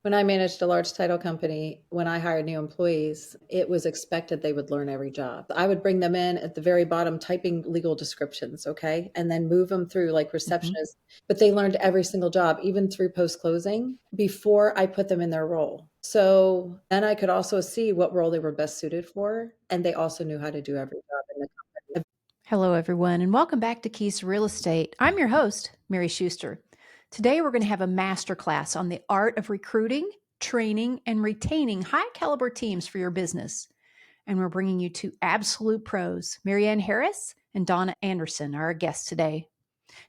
When I managed a large title company, when I hired new employees, it was expected they would learn every job. I would bring them in at the very bottom, typing legal descriptions, okay, and then move them through like Mhm. receptionists. But they learned every single job, even through post closing, before I put them in their role. So then I could also see what role they were best suited for. And they also knew how to do every job in the company. Hello, everyone, and welcome back to Keys to Real Estate. I'm your host, Mary Schuster. Today, we're going to have a masterclass on the art of recruiting, training, and retaining high caliber teams for your business. And we're bringing you two absolute pros, Mary Harris and Donna Anderson, are our guests today.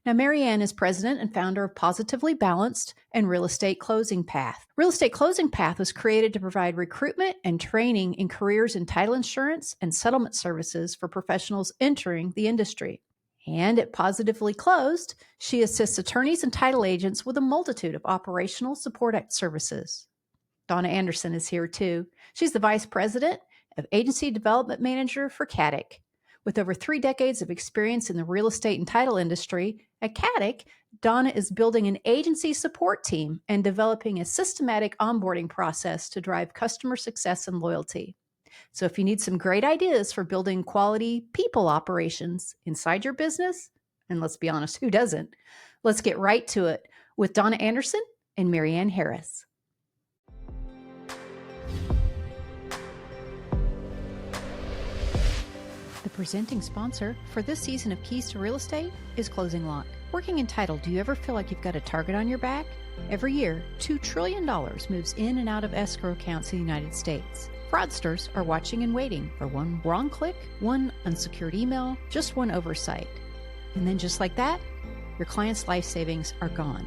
Now, Marianne is president and founder of Positively Balanced and Real Estate Closing Path. Real Estate Closing Path was created to provide recruitment and training in careers in title insurance and settlement services for professionals entering the industry. And at Positively Closed, she assists attorneys and title agents with a multitude of operational support services. Donna Anderson is here too. She's the vice president of agency development manager for Caddick. With over 3 decades of experience in the real estate and title industry, at Caddick, Donna is building an agency support team and developing a systematic onboarding process to drive customer success and loyalty. So if you need some great ideas for building quality people operations inside your business, and let's be honest, who doesn't? Let's get right to it with Donna Anderson and Marianne Harris. The presenting sponsor for this season of Keys to Real Estate is Closing Lock. Working in title, do you ever feel like you've got a target on your back? Every year, $2 trillion moves in and out of escrow accounts in the United States. Fraudsters are watching and waiting for one wrong click, one unsecured email, just one oversight. And then just like that, your client's life savings are gone.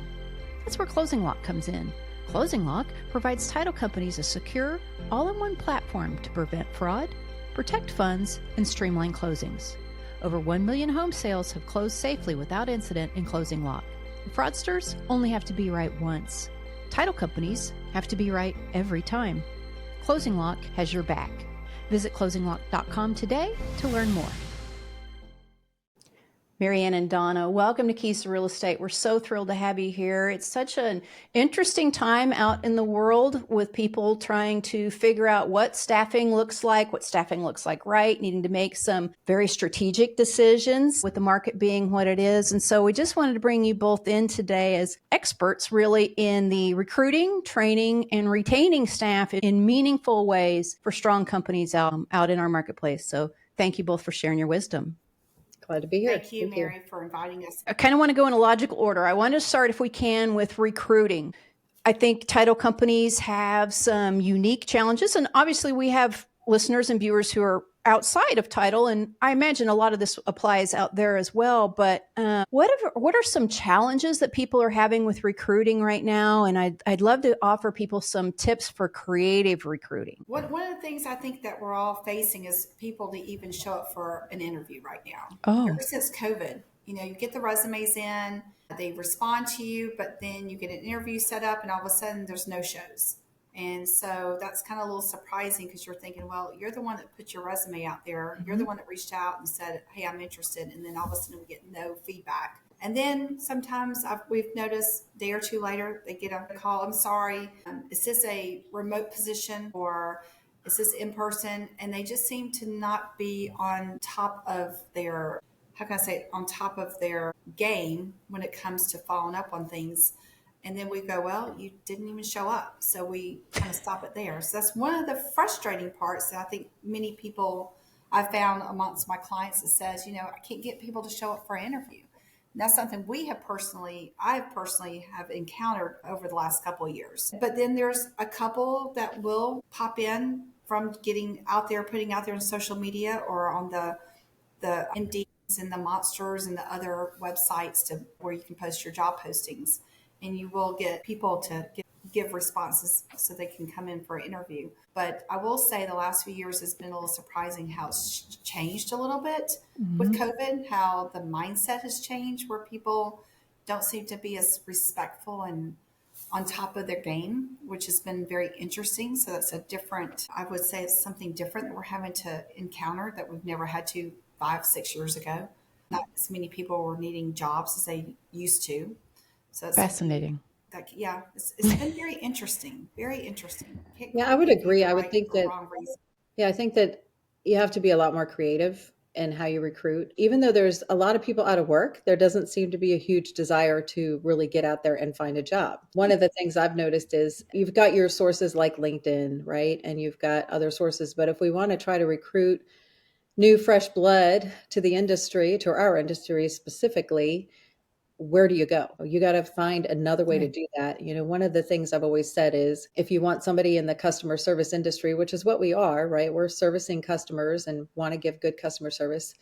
That's where Closing Lock comes in. Closing Lock provides title companies a secure, all-in-one platform to prevent fraud, protect funds, and streamline closings. Over 1 million home sales have closed safely without incident in Closing Lock. Fraudsters only have to be right once. Title companies have to be right every time. Closing Lock has your back. Visit closinglock.com today to learn more. Marianne and Donna, welcome to Keys to Real Estate. We're so thrilled to have you here. It's such an interesting time out in the world with people trying to figure out what staffing looks like right, needing to make some very strategic decisions with the market being what it is. And so we just wanted to bring you both in today as experts really in the recruiting, training, and retaining staff in meaningful ways for strong companies out in our marketplace. So thank you both for sharing your wisdom. Glad to be here. Thank you, Mary, for inviting us. I kind of want to go in a logical order. I want to start, if we can, with recruiting. I think title companies have some unique challenges, and obviously we have listeners and viewers who are outside of title, and I imagine a lot of this applies out there as well. But what are some challenges that people are having with recruiting right now? And I'd love to offer people some tips for creative recruiting. One of the things I think that we're all facing is people to even show up for an interview right now. Oh, Ever since COVID, you get the resumes in, they respond to you, but then you get an interview set up, and all of a sudden there's no shows. And so that's kind of a little surprising because you're thinking, well, you're the one that put your resume out there. You're the one that reached out and said, hey, I'm interested. And then all of a sudden we get no feedback. And then sometimes we've noticed a day or two later, they get a call. I'm sorry. Is this a remote position or is this in person? And they just seem to not be on top of their, how can I say it, on top of their game when it comes to following up on things. And then we go, well, you didn't even show up. So we kind of stop it there. So that's one of the frustrating parts that I think many people I've found amongst my clients that says, I can't get people to show up for an interview. And that's something I personally have encountered over the last couple of years. But then there's a couple that will pop in from getting out there, putting out there on social media or on the Indeeds and the Monsters and the other websites where you can post your job postings. And you will get people to give responses so they can come in for an interview. But I will say the last few years has been a little surprising how it's changed a little bit with COVID, how the mindset has changed where people don't seem to be as respectful and on top of their game, which has been very interesting. So that's I would say it's something different that we're having to encounter that we've never had to 5-6 years ago. Not as many people were needing jobs as they used to. So it's fascinating. it's been very interesting, very interesting. Can't Yeah, I quite would give you agree. the I would right think or that, wrong reason. yeah, I think that you have to be a lot more creative in how you recruit. Even though there's a lot of people out of work, there doesn't seem to be a huge desire to really get out there and find a job. One of the things I've noticed is you've got your sources like LinkedIn, right? And you've got other sources. But if we want to try to recruit new, fresh blood to the industry, to our industry specifically, where do you go? You got to find another way to Right. do that. One of the things I've always said is if you want somebody in the customer service industry, which is what we are, right? We're servicing customers and want to give good customer service.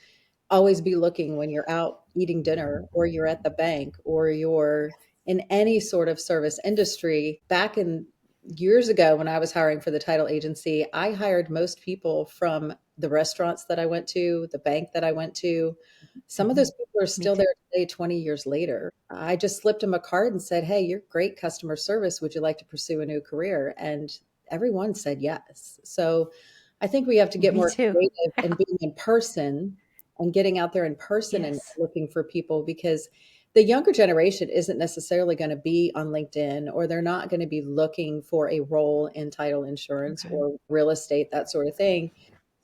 Always be looking when you're out eating dinner or you're at the bank or you're in any sort of service industry. Back in years ago when I was hiring for the title agency, I hired most people from the restaurants that I went to, the bank that I went to. Some of Mhm. those people are Me still too. there today, 20 years later. I just slipped them a card and said, "Hey, you're great customer service. Would you like to pursue a new career?" And everyone said yes. So I think we have to get Me more too. creative and being in person and getting out there in person and Yes. looking for people, because the younger generation isn't necessarily going to be on LinkedIn, or they're not going to be looking for a role in title insurance Okay. or real estate, that sort of thing.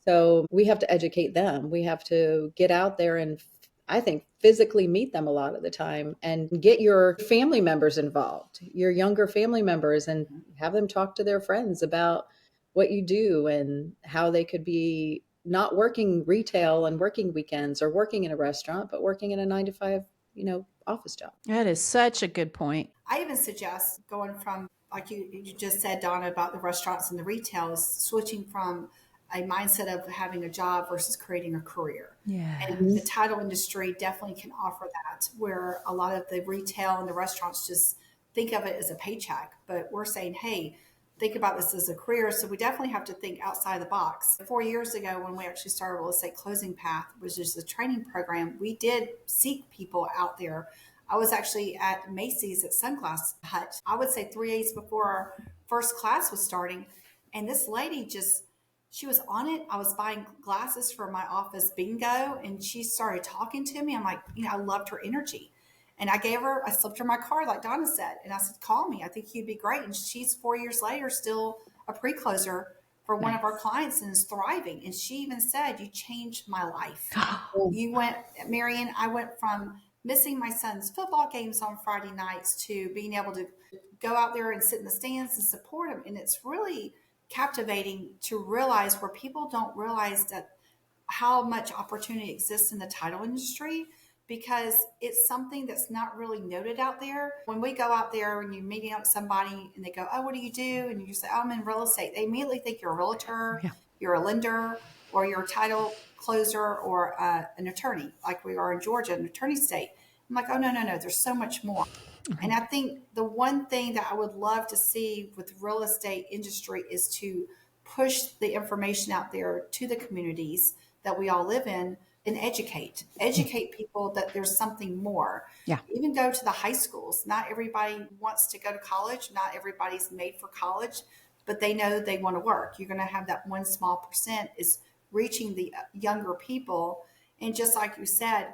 So we have to educate them. We have to get out there and I think physically meet them a lot of the time and get your family members involved, your younger family members, and have them talk to their friends about what you do and how they could be not working retail and working weekends or working in a restaurant, but working in a 9 to 5, office job. That is such a good point. I even suggest going from, like you just said, Donna, about the restaurants and the retail, is switching from a mindset of having a job versus creating a career. And Mhm. the title industry definitely can offer that, where a lot of the retail and the restaurants just think of it as a paycheck. But we're saying, hey, think about this as a career. So we definitely have to think outside the box. 4 years ago, when we actually started Real Estate Closing Path, which is a training program, we did seek people out there. I was actually at Macy's at Sunglass Hut, I would say 3 days before our first class was starting. And this lady just, she was on it. I was buying glasses for my office bingo, and she started talking to me. I'm like, I loved her energy. And I slipped her my card, like Donna said. And I said, call me. I think you'd be great. And she's 4 years later still a pre closer for one of our Nice. clients and is thriving. And she even said, you changed my life. Yeah. You went, Marion, I went from missing my son's football games on Friday nights to being able to go out there and sit in the stands and support him. And it's really captivating to realize where people don't realize that how much opportunity exists in the title industry, because it's something that's not really noted out there. When we go out there and you're meeting up with somebody and they go, oh, what do? And you say, oh, I'm in real estate. They immediately think you're a realtor, Yeah. you're a lender, or you're a title closer, or an attorney, like we are in Georgia, an attorney state. I'm like, oh, no, no, no. There's so much more. And Right. I think the one thing that I would love to see with real estate industry is to push the information out there to the communities that we all live in and educate people that there's something more. Yeah. Even go to the high schools. Not everybody wants to go to college. Not everybody's made for college, but they know they want to work. You're going to have that one small percent is reaching the younger people. And just like you said,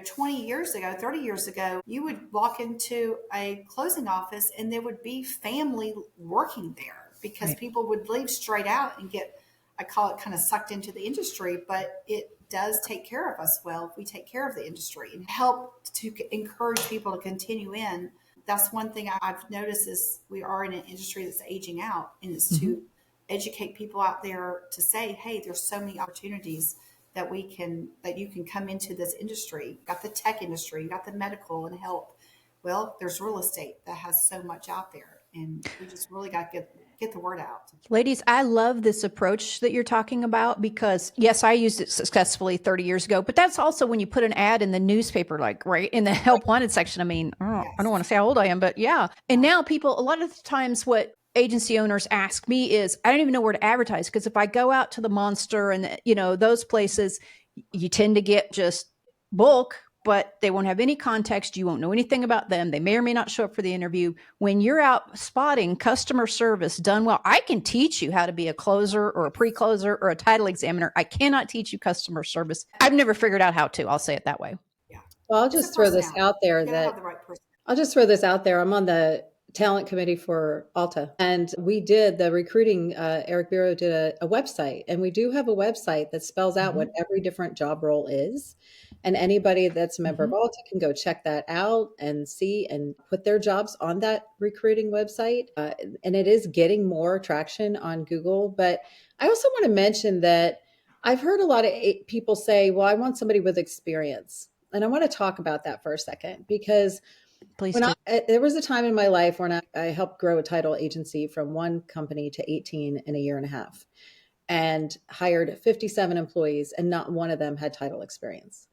20 years ago, 30 years ago, you would walk into a closing office and there would be family working there because Right. people would leave straight out and get, I call it, kind of sucked into the industry, but it does take care of us well if we take care of the industry and help to encourage people to continue in. That's one thing I've noticed is we are in an industry that's aging out, and it's Hmm. to educate people out there to say, hey, there's so many opportunities that you can come into this industry. You got the tech industry, you got the medical and health. Well, there's real estate that has so much out there, and we just really got to get the word out. Ladies, I love this approach that you're talking about because, yes, I used it successfully 30 years ago, but that's also when you put an ad in the newspaper, like right in the help wanted section. I mean, I don't Yes. want to say how old I am, but yeah. And now people, a lot of the times, what agency owners ask me is, I don't even know where to advertise because if I go out to the Monster and, those places, you tend to get just bulk, but they won't have any context. You won't know anything about them. They may or may not show up for the interview. When you're out spotting customer service done well, I can teach you how to be a closer or a pre-closer or a title examiner. I cannot teach you customer service. I've never figured out how to. I'll say it that way. Yeah. Well, It's a personality. You got to have the right person. I'll just throw this out there. I'm on the talent committee for Alta. And we did the recruiting, Eric Bureau did a website, and we do have a website that spells out what every different job role is. And anybody that's a member of Alta can go check that out and see and put their jobs on that recruiting website. And it is getting more traction on Google. But I also want to mention that I've heard a lot of people say, well, I want somebody with experience. And I want to talk about that for a second, because Please do. there was a time in my life when I helped grow a title agency from one company to 18 in a year and a half, and hired 57 employees, and not one of them had title experience.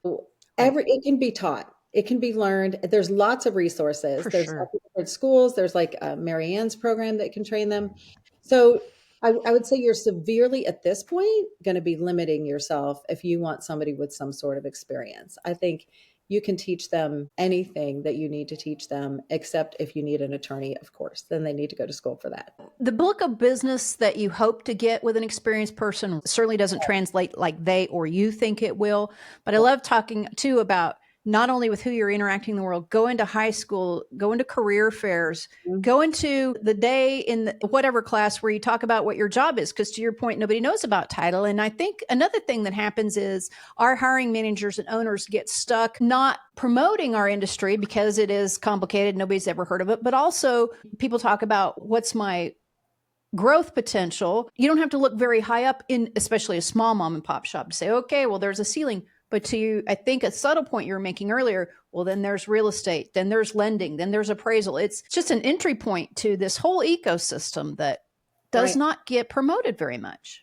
It can be taught. It can be learned. There's lots of resources. For There's sure. different schools. There's like Mary Ann's program that can train them. So I would say you're severely at this point going to be limiting yourself if you want somebody with some sort of experience. I think you can teach them anything that you need to teach them, except if you need an attorney, of course, then they need to go to school for that. The book of business that you hope to get with an experienced person certainly doesn't translate like they or you think it will. But I love talking too about not only with who you're interacting in the world, go into high school, go into career fairs, go into the day in whatever class where you talk about what your job is. Because to your point, nobody knows about title. And I think another thing that happens is our hiring managers and owners get stuck not promoting our industry because it is complicated. Nobody's ever heard of it. But also people talk about what's my growth potential. You don't have to look very high up in, especially a small mom and pop shop, to say, okay, well, there's a ceiling. But to you, I think a subtle point you were making earlier, well, then there's real estate, then there's lending, then there's appraisal. It's just an entry point to this whole ecosystem that does not get promoted very much.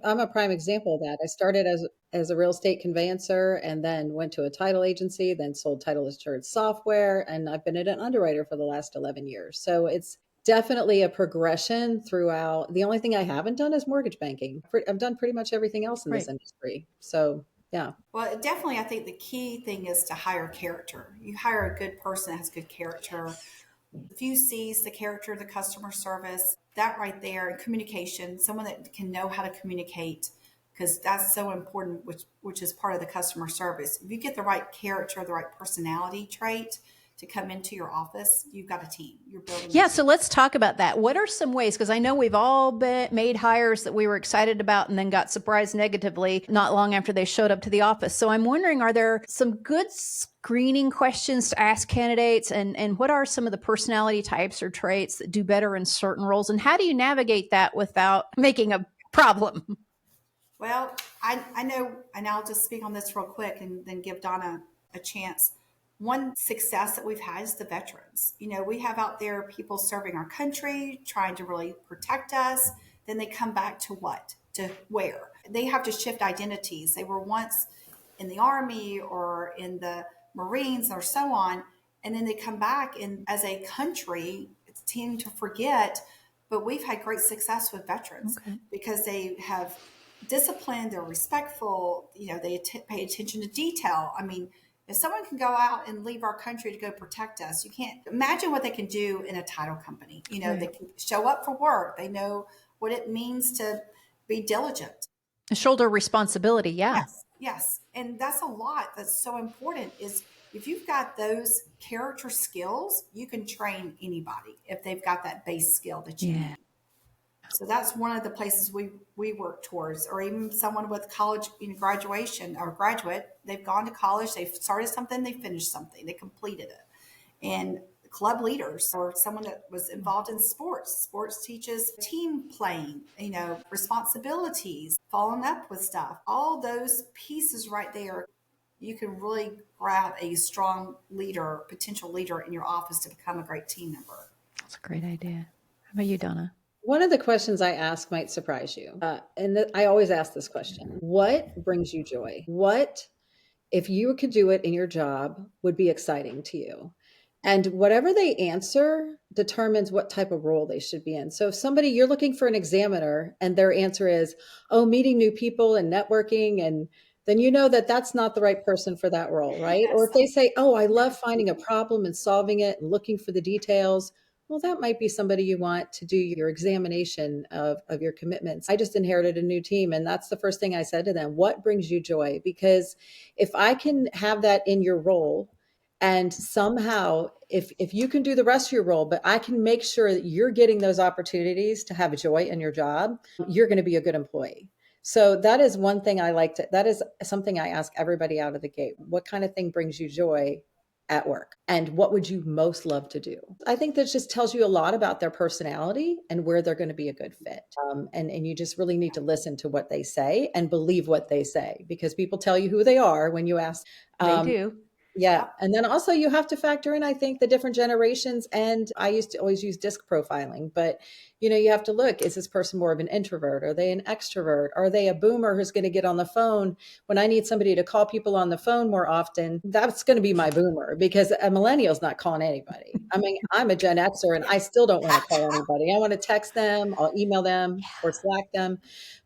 I'm a prime example of that. I started as a real estate conveyancer, and then went to a title agency, then sold title insurance software, and I've been an underwriter for the last 11 years. So it's definitely a progression throughout. The only thing I haven't done is mortgage banking. I've done pretty much everything else in this industry. So yeah. Well, definitely, I think the key thing is to hire character. You hire a good person that has good character. A few C's, the character, the customer service, that right there, and communication, someone that can know how to communicate, because that's so important, which is part of the customer service. If you get the right character, the right personality trait to come into your office, you've got a team. You're building. Yeah, so let's talk about that. What are some ways? Because I know we've all made hires that we were excited about and then got surprised negatively not long after they showed up to the office. So I'm wondering, are there some good screening questions to ask candidates? And what are some of the personality types or traits that do better in certain roles? And how do you navigate that without making a problem? Well, I know, and I'll just speak on this real quick and then give Donna a chance. One success that we've had is the veterans. You know, we have out there people serving our country, trying to really protect us. Then they come back to what? To where? They have to shift identities. They were once in the Army or in the Marines or so on. And then they come back, and as a country, it's tend to forget. But we've had great success with veterans because they have disciplined, they're respectful, you know, they pay attention to detail. I mean, if someone can go out and leave our country to go protect us, you can't imagine what they can do in a title company. You know, they can show up for work. They know what it means to be diligent. Shoulder responsibility, yeah. Yes, yes. And that's a lot that's so important is if you've got those character skills, you can train anybody if they've got that base skill that you need. So that's one of the places we work towards, or even someone with college, you know, graduation or graduate, they've gone to college, they've started something, they finished something, they completed it. And club leaders or someone that was involved in sports. Sports teaches team playing, you know, responsibilities, following up with stuff. All those pieces right there, you can really grab a strong leader, potential leader in your office to become a great team member. That's a great idea. How about you, Donna? One of the questions I ask might surprise you. I always ask this question: what brings you joy? What, if you could do it in your job, would be exciting to you? And whatever they answer determines what type of role they should be in. So if you're looking for an examiner and their answer is, oh, meeting new people and networking, and then you know that that's not the right person for that role, right? Or if they say, oh, I love finding a problem and solving it and looking for the details, well, that might be somebody you want to do your examination of your commitments. I just inherited a new team, and that's the first thing I said to them: what brings you joy? Because if I can have that in your role, And somehow, if you can do the rest of your role, but I can make sure that you're getting those opportunities to have joy in your job, you're going to be a good employee. So that is one thing I like to, that is something I ask everybody out of the gate. What kind of thing brings you joy at work? And what would you most love to do? I think that just tells you a lot about their personality and where they're going to be a good fit. And you just really need to listen to what they say and believe what they say, because people tell you who they are when you ask. They Um, do. yeah. Yep. And then also you have to factor in, I think, the different generations. And I used to always use disc profiling, but you have to look, is this person more of an introvert? Are they an extrovert? Are they a boomer who's going to get on the phone when I need somebody to call people on the phone more often? That's going to be my boomer, because a millennial's not calling anybody. I mean, I'm a Gen Xer and I still don't want to call anybody. I want to text them, I'll email them or Slack them.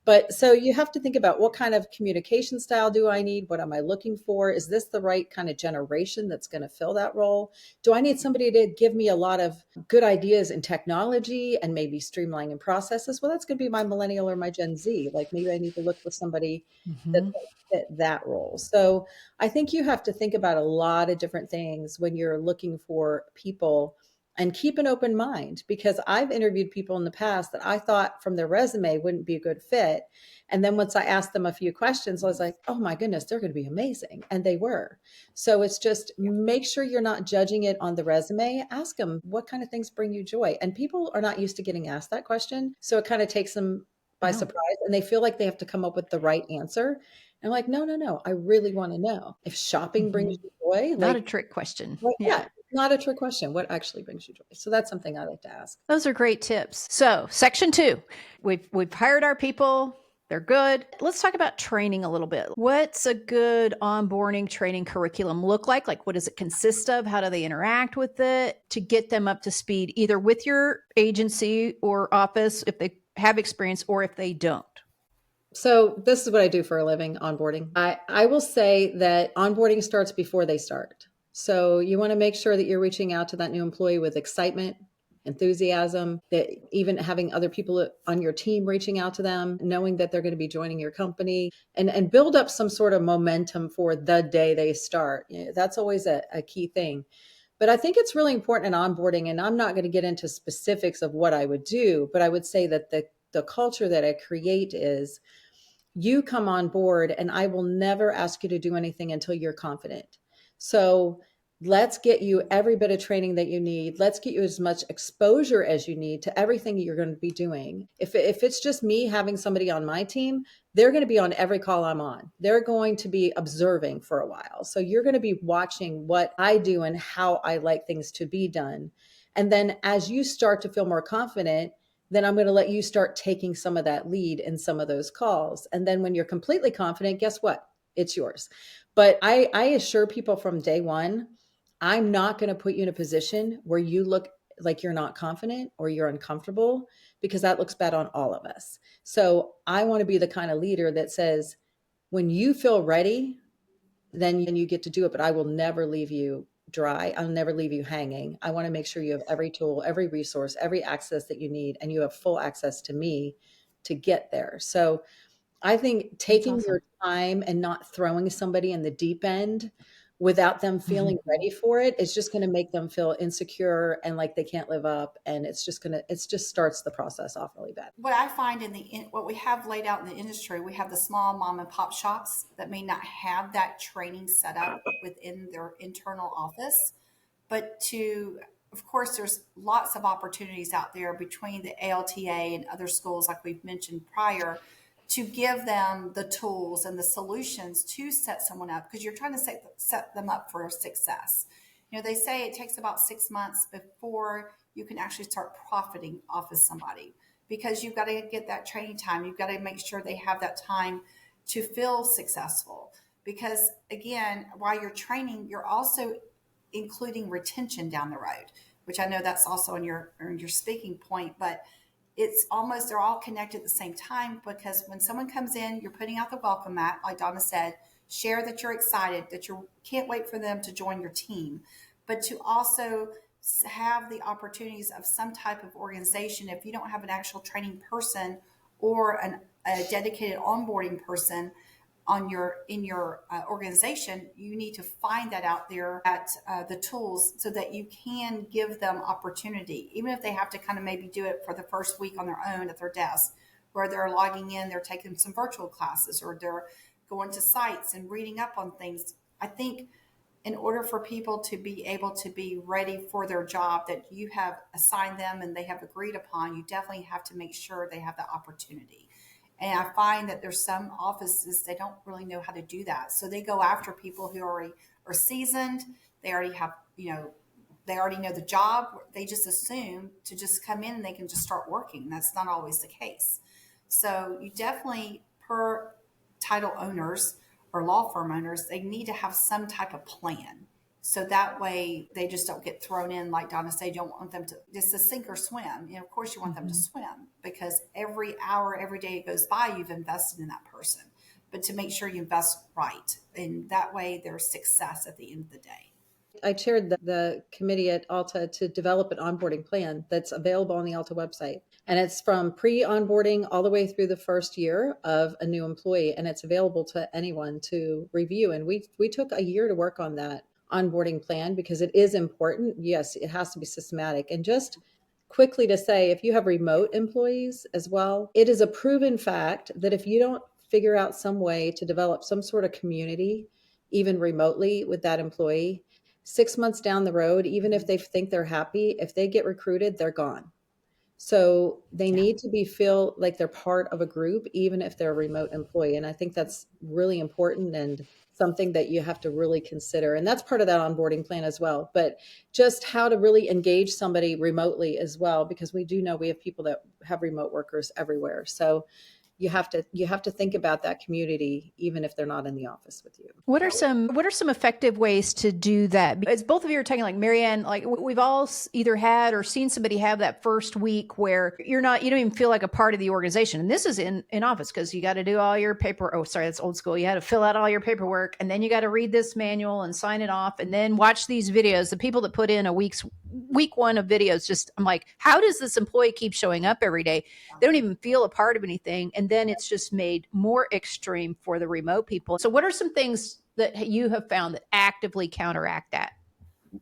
But so you have to think about, what kind of communication style do I need? What am I looking for? Is this the right kind of generation that's going to fill that role? Do I need somebody to give me a lot of good ideas in technology and maybe streamlining processes? Well, that's going to be my millennial or my Gen Z. Like, maybe I need to look for somebody that's Mhm. going to fit that role. So I think you have to think about a lot of different things when you're looking for people, and keep an open mind, because I've interviewed people in the past that I thought from their resume wouldn't be a good fit. And then once I asked them a few questions, I was like, oh my goodness, they're going to be amazing. And they were. So it's just, make sure you're not judging it on the resume. Ask them, what kind of things bring you joy? And people are not used to getting asked that question. So it kind of takes them by No. surprise, and they feel like they have to come up with the right answer. And I'm like, no, no, no. I really want to know if shopping brings Mhm. you joy. Not a Like, trick question. well, Yeah. yeah, not a trick question. What actually brings you joy? So that's something I like to ask. Those are great tips. So, section 2. We've hired our people. They're good. Let's talk about training a little bit. What's a good onboarding training curriculum look like? Like, what does it consist of? How do they interact with it to get them up to speed, either with your agency or office if they have experience, or if they don't? So this is what I do for a living, onboarding. I will say that onboarding starts before they start. So you want to make sure that you're reaching out to that new employee with excitement, enthusiasm, that even having other people on your team reaching out to them, knowing that they're going to be joining your company, and build up some sort of momentum for the day they start. That's always a key thing. But I think it's really important in onboarding, and I'm not going to get into specifics of what I would do, but I would say that the culture that I create is, you come on board and I will never ask you to do anything until you're confident. So let's get you every bit of training that you need. Let's get you as much exposure as you need to everything you're going to be doing. If it's just me having somebody on my team, they're going to be on every call I'm on. They're going to be observing for a while. So you're going to be watching what I do and how I like things to be done. And then as you start to feel more confident, then I'm going to let you start taking some of that lead in some of those calls. And then when you're completely confident, guess what? It's yours. But I assure people from day one, I'm not going to put you in a position where you look like you're not confident or you're uncomfortable, because that looks bad on all of us. So I want to be the kind of leader that says, when you feel ready, then you get to do it. But I will never leave you dry. I'll never leave you hanging. I want to make sure you have every tool, every resource, every access that you need, and you have full access to me to get there. So I think That's taking your awesome. time and not throwing somebody in the deep end without them feeling Mhm. ready for it is just going to make them feel insecure and like they can't live up. And it just starts the process off really bad. What I find what we have laid out in the industry, we have the small mom and pop shops that may not have that training set up within their internal office, but of course, there's lots of opportunities out there between the ALTA and other schools, like we've mentioned prior, to give them the tools and the solutions to set someone up, because you're trying to set them up for success. They say it takes about 6 months before you can actually start profiting off of somebody, because you've got to get that training time. You've got to make sure they have that time to feel successful. Because again, while you're training, you're also including retention down the road, which I know that's also on your speaking point, but it's almost, they're all connected at the same time, because when someone comes in, you're putting out the welcome mat, like Donna said, share that you're excited, that you can't wait for them to join your team, but to also have the opportunities of some type of organization. If you don't have an actual training person or a dedicated onboarding person, in your organization, you need to find that out there at the tools so that you can give them opportunity, even if they have to kind of maybe do it for the first week on their own at their desk, where they're logging in, they're taking some virtual classes, or they're going to sites and reading up on things. I think in order for people to be able to be ready for their job that you have assigned them and they have agreed upon, you definitely have to make sure they have the opportunity. And I find that there's some offices, they don't really know how to do that. So they go after people who already are seasoned. They already have, they already know the job. They just assume to just come in and they can just start working. That's not always the case. So you definitely, per title owners or law firm owners, they need to have some type of plan. So that way they just don't get thrown in, like Donna said, you don't want them to just to sink or swim. Of course you want them to swim, because every hour, every day it goes by, you've invested in that person. But to make sure you invest right, and that way there's success at the end of the day. I chaired the committee at Alta to develop an onboarding plan that's available on the Alta website. And it's from pre-onboarding all the way through the first year of a new employee. And it's available to anyone to review. And we took a year to work on that onboarding plan because it is important. Yes, it has to be systematic. And just quickly to say, if you have remote employees as well, it is a proven fact that if you don't figure out some way to develop some sort of community, even remotely with that employee, 6 months down the road, even if they think they're happy, if they get recruited, they're gone. So they need to feel like they're part of a group, even if they're a remote employee. And I think that's really important and something that you have to really consider. And that's part of that onboarding plan as well. But just how to really engage somebody remotely as well, because we do know we have people that have remote workers everywhere. So you have to think about that community, even if they're not in the office with you. What are some effective ways to do that? As both of you are talking, like Marianne, like we've all either had or seen somebody have that first week where you don't even feel like a part of the organization. And this is in office, because you got to do all your paper. Oh, sorry, that's old school. You had to fill out all your paperwork, and then you got to read this manual and sign it off, and then watch these videos. The people that put in week one of videos, just, I'm like, how does this employee keep showing up every day? They don't even feel a part of anything. And then it's just made more extreme for the remote people. So what are some things that you have found that actively counteract that?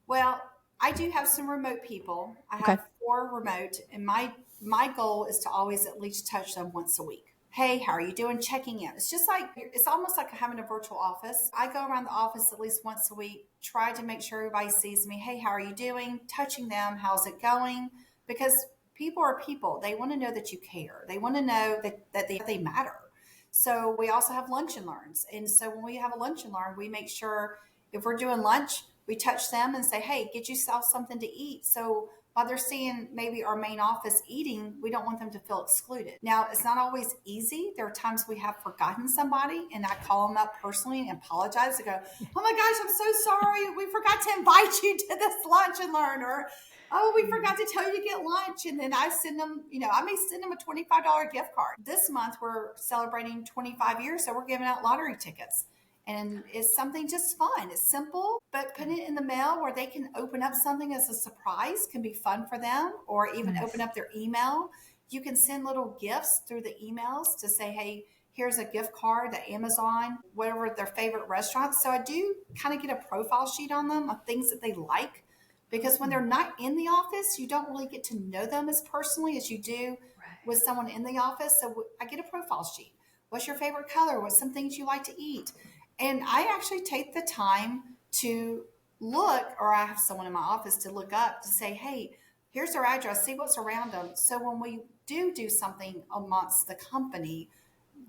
Well, I do have some remote people. I Okay. have 4 remote, and my goal is to always at least touch them once a week. Hey, how are you doing? Checking in. It's almost like having a virtual office. I go around the office at least once a week, try to make sure everybody sees me. Hey, how are you doing? Touching them. How's it going? Because people are people. They want to know that you care. They want to know that they matter. So we also have lunch and learns. And so when we have a lunch and learn, we make sure if we're doing lunch, we touch them and say, hey, get yourself something to eat. So while they're seeing maybe our main office eating, we don't want them to feel excluded. Now, it's not always easy. There are times we have forgotten somebody, and I call them up personally and apologize. I go, oh my gosh, I'm so sorry. We forgot to invite you to this lunch and learn. Or, oh, we forgot to tell you to get lunch. And then I send them, I may send them a $25 gift card. This month, we're celebrating 25 years, so we're giving out lottery tickets. And it's something just fun. It's simple, but putting it in the mail where they can open up something as a surprise can be fun for them, or even open up their email. You can send little gifts through the emails to say, hey, here's a gift card to Amazon, whatever their favorite restaurants. So I do kind of get a profile sheet on them of things that they like, because when they're not in the office, you don't really get to know them as personally as you do with someone in the office. So I get a profile sheet. What's your favorite color? What's some things you like to eat? And I actually take the time to look, or I have someone in my office to look up to say, hey, here's their address, see what's around them. So when we do something amongst the company,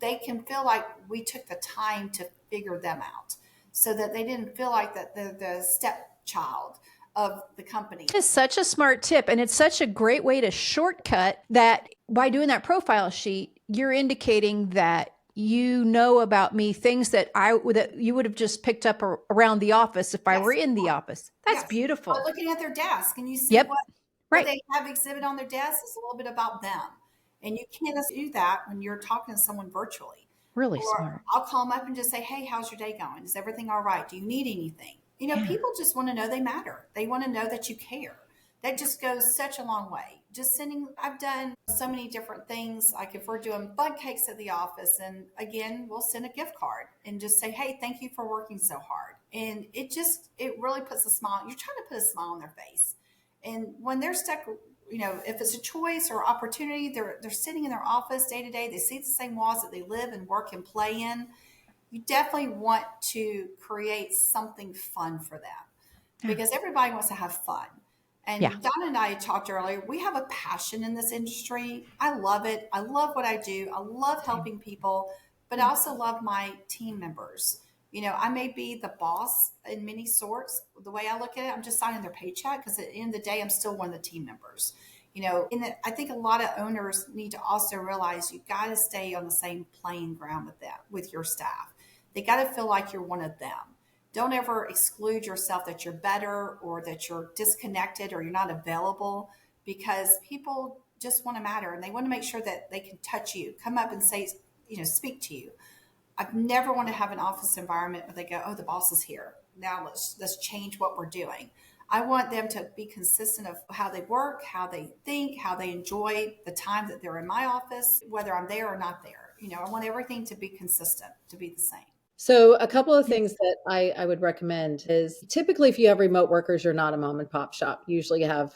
they can feel like we took the time to figure them out, so that they didn't feel like that they're the stepchild of the company. It's such a smart tip, and it's such a great way to shortcut that. By doing that profile sheet, you're indicating that you know about me, things that you would have just picked up around the office if I were in the office. That's beautiful. Or looking at their desk, and you see what they have exhibit on their desk is a little bit about them. And you can't do that when you're talking to someone virtually. Really smart. I'll call them up and just say, hey, how's your day going? Is everything all right? Do you need anything? People just want to know they matter. They want to know that you care. That just goes such a long way. just sending, I've done so many different things. Like if we're doing bud cakes at the office, and again, we'll send a gift card and just say, hey, thank you for working so hard. And it really puts a smile. You're trying to put a smile on their face. And when they're stuck, if it's a choice or opportunity, they're sitting in their office day to day. They see the same walls that they live and work and play in. You definitely want to create something fun for them because everybody wants to have fun. And Yeah. Donna and I talked earlier, we have a passion in this industry. I love it. I love what I do. I love helping people, but I also love my team members. I may be the boss in many sorts. The way I look at it, I'm just signing their paycheck because at the end of the day, I'm still one of the team members. I think a lot of owners need to also realize you got to stay on the same playing ground with them, with your staff. They got to feel like you're one of them. Don't ever exclude yourself that you're better or that you're disconnected or you're not available because people just want to matter and they want to make sure that they can touch you, come up and say, speak to you. I've never want to have an office environment where they go, oh, the boss is here. Now let's change what we're doing. I want them to be consistent of how they work, how they think, how they enjoy the time that they're in my office, whether I'm there or not there. I want everything to be consistent, to be the same. So a couple of things that I would recommend is typically if you have remote workers, you're not a mom and pop shop. You usually have,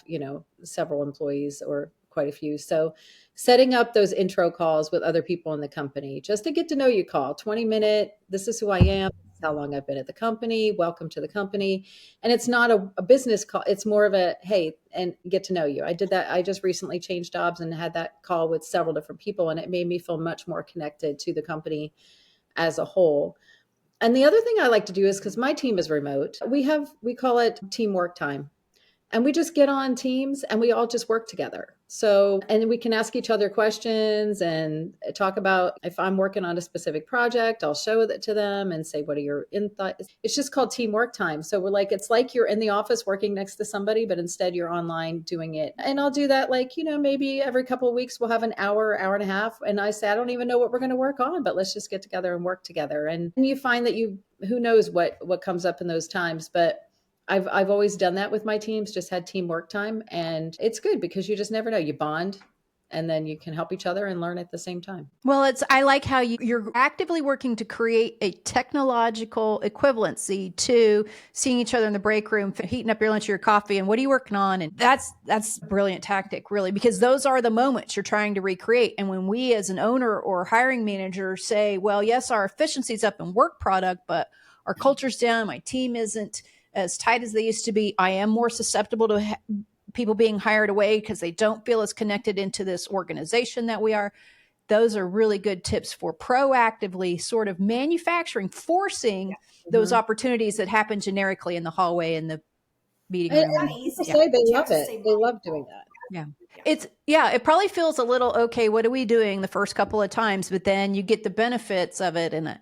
several employees or quite a few. So setting up those intro calls with other people in the company, just to get to know you call, 20-minute, this is who I am, this is how long I've been at the company, welcome to the company. And it's not a business call. It's more of a, hey, and get to know you. I did that. I just recently changed jobs and had that call with several different people, and it made me feel much more connected to the company as a whole. And the other thing I like to do is because my team is remote, we call it teamwork time. And we just get on teams and we all just work together. So, and we can ask each other questions and talk about if I'm working on a specific project, I'll show it to them and say, what are your insights? It's just called teamwork time. So we're like, it's like you're in the office working next to somebody, but instead you're online doing it. And I'll do that like, maybe every couple of weeks we'll have an hour and a half. And I say, I don't even know what we're going to work on, but let's just get together and work together. And you find that who knows what comes up in those times, but I've always done that with my teams, just had teamwork time. And it's good because you just never know. You bond and then you can help each other and learn at the same time. Well, I like how you're actively working to create a technological equivalency to seeing each other in the break room, heating up your lunch or your coffee, and what are you working on? And that's a brilliant tactic, really, because those are the moments you're trying to recreate. And when we as an owner or hiring manager say, well, yes, our efficiency's up in work product, but our culture's down, my team isn't as tight as they used to be, I am more susceptible to people being hired away because they don't feel as connected into this organization that we are. Those are really good tips for proactively sort of manufacturing, forcing those opportunities that happen generically in the hallway and the meeting It's room. not People easy, say they but you have love to it. stay They love mindful. doing that. It probably feels a little, okay, what are we doing the first couple of times, but then you get the benefits of it. And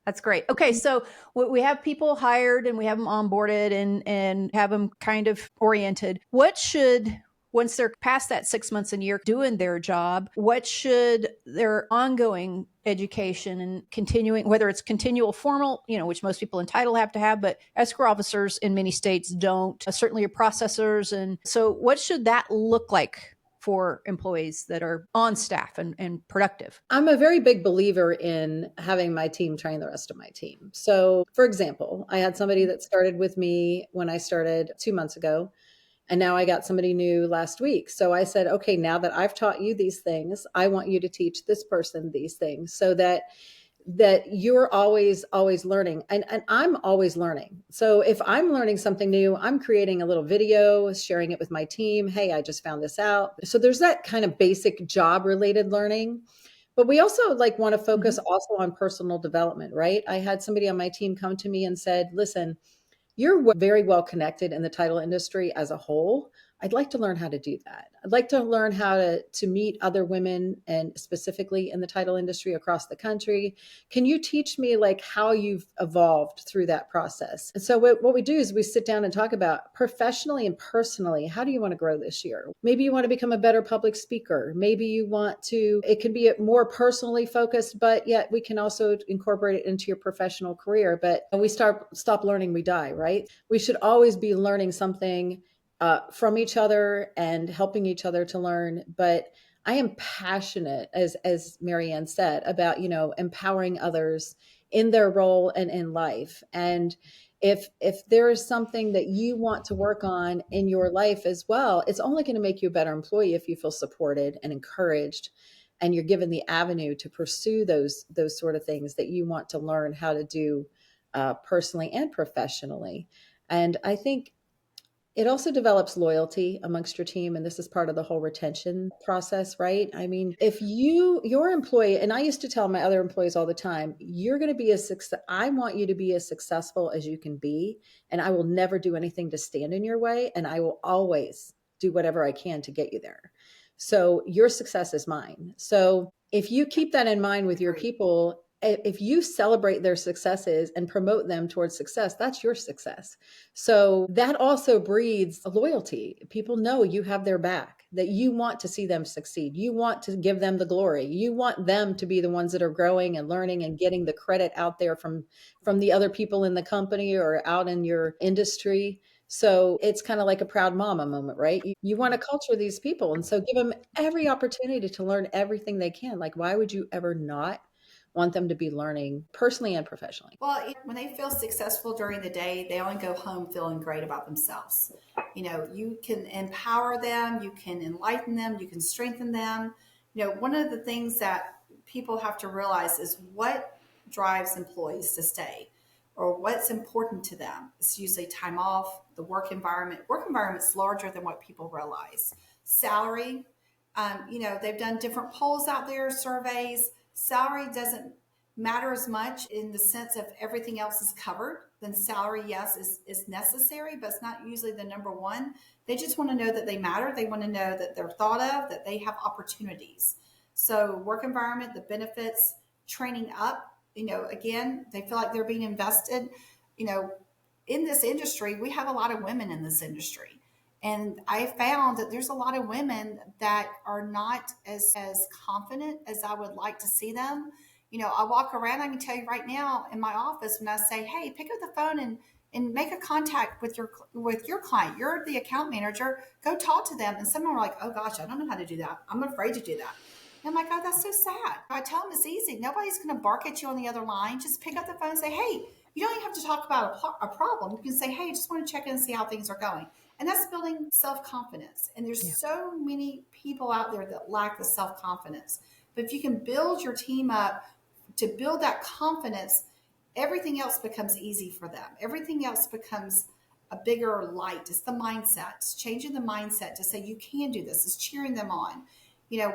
that's great. Okay. So we have people hired and we have them onboarded and have them kind of oriented. Once they're past that 6 months and year doing their job, what should their ongoing education and continuing, whether it's continual formal, which most people in title have to have, but escrow officers in many states don't, certainly your processors. And so what should that look like for employees that are on staff and productive? I'm a very big believer in having my team train the rest of my team. So, for example, I had somebody that started with me when I started 2 months ago. And now I got somebody new last week. So I said, okay, now that I've taught you these things, I want you to teach this person these things so that you're always learning, and I'm always learning. So if I'm learning something new, I'm creating a little video, sharing it with my team. Hey, I just found this out. So there's that kind of basic job related learning. But we also want to focus also on personal development, right? I had somebody on my team come to me and said, listen, you're very well connected in the title industry as a whole. I'd like to learn how to do that. I'd like to learn how to meet other women and specifically in the title industry across the country. Can you teach me how you've evolved through that process? And so what we do is we sit down and talk about professionally and personally, how do you want to grow this year? Maybe you want to become a better public speaker. Maybe you want to, it can be more personally focused, but yet we can also incorporate it into your professional career. But we stop learning, we die, right? We should always be learning something from each other and helping each other to learn. But I am passionate, as Marianne said, about, empowering others in their role and in life. And if there is something that you want to work on in your life as well, it's only going to make you a better employee if you feel supported and encouraged, and you're given the avenue to pursue those sort of things that you want to learn how to do, personally and professionally. And I think it also develops loyalty amongst your team. And this is part of the whole retention process, right? I mean, if your employee, and I used to tell my other employees all the time, you're going to be I want you to be as successful as you can be. And I will never do anything to stand in your way. And I will always do whatever I can to get you there. So your success is mine. So if you keep that in mind with your people, if you celebrate their successes and promote them towards success, that's your success. So that also breeds loyalty. People know you have their back, that you want to see them succeed. You want to give them the glory. You want them to be the ones that are growing and learning and getting the credit out there from the other people in the company or out in your industry. So it's kind of like a proud mama moment, right? You want to culture these people. And so give them every opportunity to learn everything they can. Like, why would you ever not want them to be learning personally and professionally? Well, when they feel successful during the day, they only go home feeling great about themselves. You can empower them, you can enlighten them, you can strengthen them. One of the things that people have to realize is what drives employees to stay or what's important to them. It's usually time off, the work environment. Work environment's larger than what people realize. Salary, they've done different polls out there, surveys. Salary doesn't matter as much in the sense of everything else is covered. Then salary, yes, is necessary, but it's not usually the number one. They just want to know that they matter. They want to know that they're thought of, that they have opportunities. So work environment, the benefits, training up, again, they feel like they're being invested. You know, in this industry, we have a lot of women in this industry. And I found that there's a lot of women that are not as confident as I would like to see them. I walk around, I can tell you right now in my office when I say, hey, pick up the phone and make a contact with your client. You're the account manager. Go talk to them. And some are like, oh gosh, I don't know how to do that. I'm afraid to do that. And I'm like, oh, that's so sad. I tell them it's easy. Nobody's going to bark at you on the other line. Just pick up the phone and say, hey, you don't even have to talk about a problem. You can say, hey, I just want to check in and see how things are going. And that's building self-confidence. And there's so many people out there that lack the self-confidence. But if you can build your team up to build that confidence, everything else becomes easy for them. Everything else becomes a bigger light. It's the mindset. It's changing the mindset to say you can do this. It's cheering them on.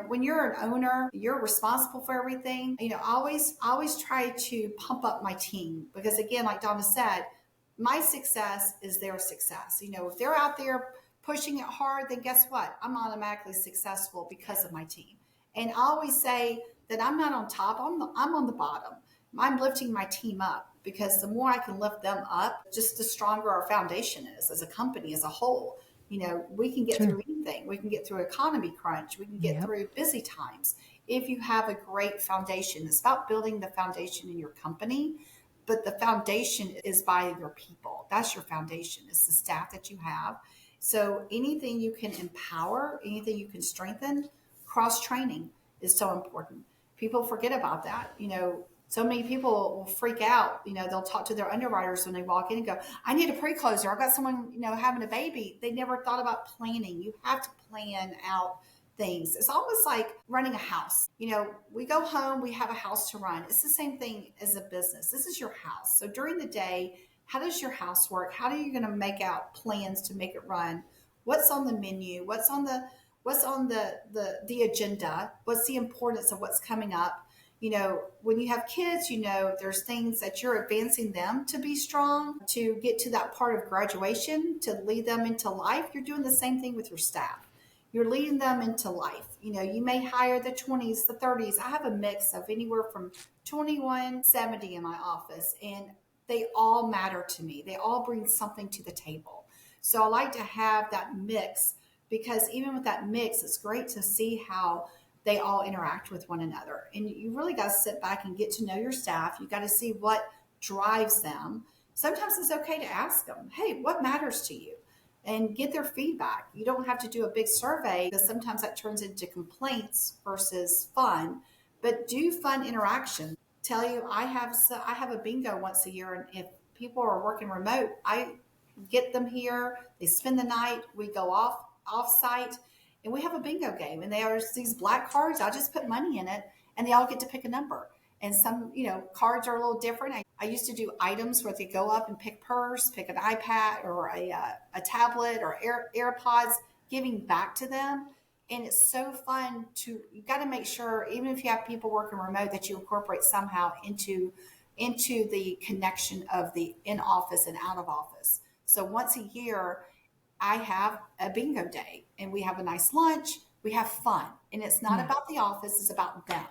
When you're an owner, you're responsible for everything. I always try to pump up my team because, again, like Donna said, my success is their success. If they're out there pushing it hard, then guess what? I'm automatically successful because of my team. And I always say that I'm not on top, I'm on the bottom. I'm lifting my team up because the more I can lift them up, just the stronger our foundation is as a company as a whole. We can get through anything. We can get through economy crunch. We can get through busy times if you have a great foundation. It's about building the foundation in your company, but the foundation is by your people. That's your foundation. It's the staff that you have. So anything you can empower, anything you can strengthen, cross training is so important. People forget about that. So many people will freak out. They'll talk to their underwriters when they walk in and go, I need a pre-closer. I've got someone, having a baby. They never thought about planning. You have to plan out things. It's almost like running a house. We go home, we have a house to run. It's the same thing as a business. This is your house. So during the day, how does your house work? How are you going to make out plans to make it run? What's on the menu? What's on the agenda? What's the importance of what's coming up? When you have kids, there's things that you're advancing them to be strong, to get to that part of graduation, to lead them into life. You're doing the same thing with your staff. You're leading them into life. You may hire the 20s, the 30s. I have a mix of anywhere from 21, 70 in my office, and they all matter to me. They all bring something to the table. So I like to have that mix because even with that mix, it's great to see how they all interact with one another. And you really got to sit back and get to know your staff. You got to see what drives them. Sometimes it's okay to ask them, hey, what matters to you? and get their feedback. You don't have to do a big survey because sometimes that turns into complaints versus fun, but do fun interactions. Tell you, I have a bingo once a year, and if people are working remote, I get them here. They spend the night. We go off site, and we have a bingo game. And they are these black cards. I just put money in it, and they all get to pick a number. And some, cards are a little different. I used to do items where they go up and pick purse, pick an iPad or a tablet or AirPods, giving back to them. And it's so fun you got to make sure, even if you have people working remote, that you incorporate somehow into the connection of the in office and out of office. So once a year, I have a bingo day and we have a nice lunch. We have fun. And it's not about the office, it's about them.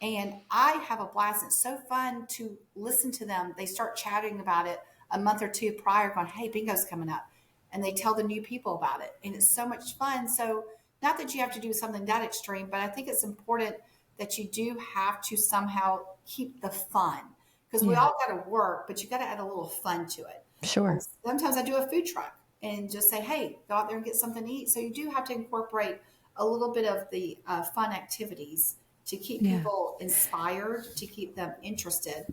And I have a blast. It's so fun to listen to them. They start chatting about it a month or two prior, going, hey, bingo's coming up. And they tell the new people about it. And it's so much fun. So, not that you have to do something that extreme, but I think it's important that you do have to somehow keep the fun, because we all got to work, but you got to add a little fun to it. Sure. And sometimes I do a food truck and just say, hey, go out there and get something to eat. So, you do have to incorporate a little bit of the fun activities to keep people inspired, to keep them interested.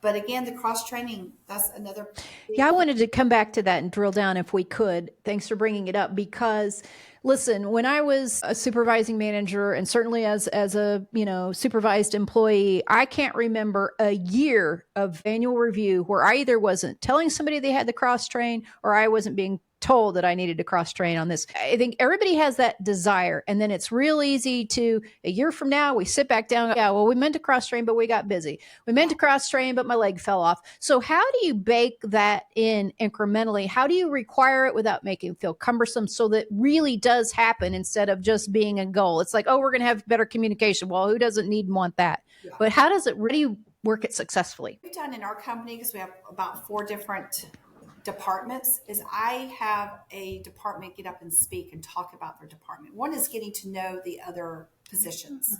But again, the cross training, that's another. Yeah, I wanted to come back to that and drill down if we could. Thanks for bringing it up, because listen, when I was a supervising manager and certainly as a, supervised employee, I can't remember a year of annual review where I either wasn't telling somebody they had to cross train or I wasn't being told that I needed to cross train on this. I think everybody has that desire. And then it's real easy to, a year from now, we sit back down. Yeah, well, we meant to cross train, but we got busy. We meant to cross train, but my leg fell off. So how do you bake that in incrementally? How do you require it without making it feel cumbersome so that really does happen instead of just being a goal? It's like, oh, we're going to have better communication. Well, who doesn't need and want that? Yeah. But how do you work it successfully? We've done in our company, because we have about 4 different departments, is I have a department get up and speak and talk about their department. One is getting to know the other positions.